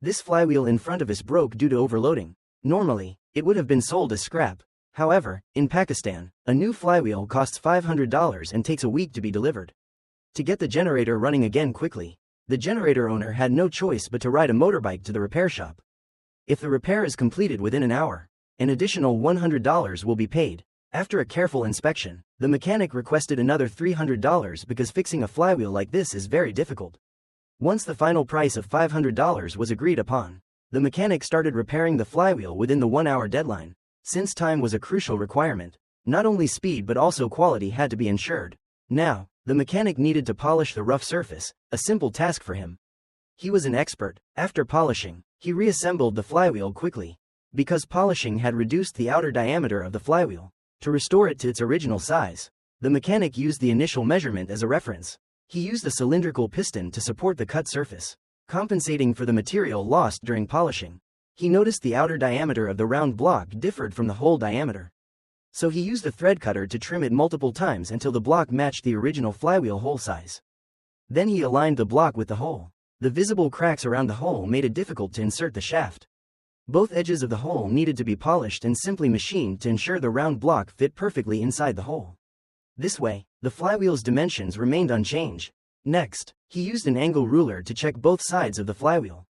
This flywheel in front of us broke due to overloading. Normally, it would have been sold as scrap. However, in Pakistan, a new flywheel costs $500 and takes a week to be delivered. To get the generator running again quickly, the generator owner had no choice but to ride a motorbike to the repair shop. If the repair is completed within an hour, an additional $100 will be paid. After a careful inspection, the mechanic requested another $300 because fixing a flywheel like this is very difficult. Once the final price of $500 was agreed upon, the mechanic started repairing the flywheel within the 1-hour deadline. Since time was a crucial requirement, not only speed but also quality had to be ensured. Now, the mechanic needed to polish the rough surface, a simple task for him. He was an expert. After polishing, he reassembled the flywheel quickly. Because polishing had reduced the outer diameter of the flywheel, to restore it to its original size, the mechanic used the initial measurement as a reference. He used a cylindrical piston to support the cut surface, compensating for the material lost during polishing. He noticed the outer diameter of the round block differed from the hole diameter. So he used a thread cutter to trim it multiple times until the block matched the original flywheel hole size. Then he aligned the block with the hole. The visible cracks around the hole made it difficult to insert the shaft. Both edges of the hole needed to be polished and simply machined to ensure the round block fit perfectly inside the hole. This way, the flywheel's dimensions remained unchanged. Next, he used an angle ruler to check both sides of the flywheel,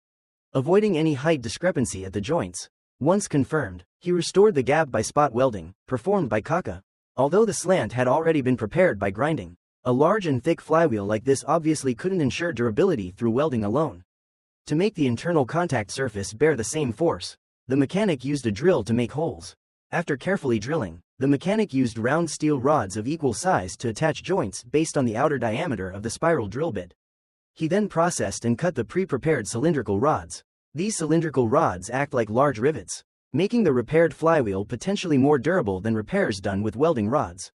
avoiding any height discrepancy at the joints. Once confirmed, he restored the gap by spot welding, performed by Kaka. Although the slant had already been prepared by grinding, a large and thick flywheel like this obviously couldn't ensure durability through welding alone. To make the internal contact surface bear the same force, the mechanic used a drill to make holes. After carefully drilling, the mechanic used round steel rods of equal size to attach joints based on the outer diameter of the spiral drill bit. He then processed and cut the pre-prepared cylindrical rods. These cylindrical rods act like large rivets, making the repaired flywheel potentially more durable than repairs done with welding rods.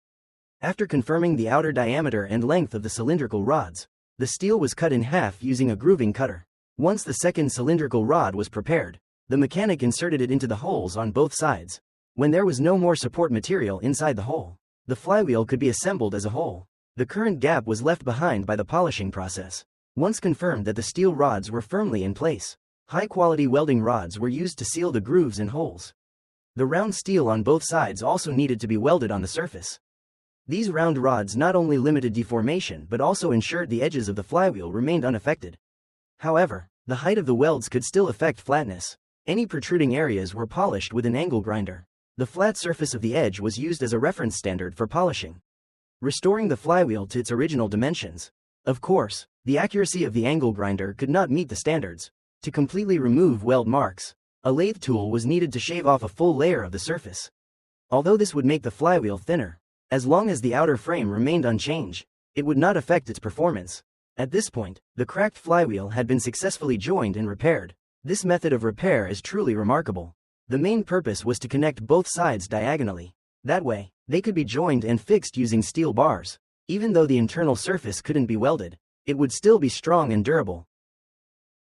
After confirming the outer diameter and length of the cylindrical rods, the steel was cut in half using a grooving cutter. Once the second cylindrical rod was prepared, the mechanic inserted it into the holes on both sides. When there was no more support material inside the hole, the flywheel could be assembled as a whole. The current gap was left behind by the polishing process. Once confirmed that the steel rods were firmly in place, high-quality welding rods were used to seal the grooves and holes. The round steel on both sides also needed to be welded on the surface. These round rods not only limited deformation but also ensured the edges of the flywheel remained unaffected. However, the height of the welds could still affect flatness. Any protruding areas were polished with an angle grinder. The flat surface of the edge was used as a reference standard for polishing, restoring the flywheel to its original dimensions. Of course, the accuracy of the angle grinder could not meet the standards. To completely remove weld marks, a lathe tool was needed to shave off a full layer of the surface. Although this would make the flywheel thinner, as long as the outer frame remained unchanged, it would not affect its performance. At this point, the cracked flywheel had been successfully joined and repaired. This method of repair is truly remarkable. The main purpose was to connect both sides diagonally. That way, they could be joined and fixed using steel bars. Even though the internal surface couldn't be welded, it would still be strong and durable.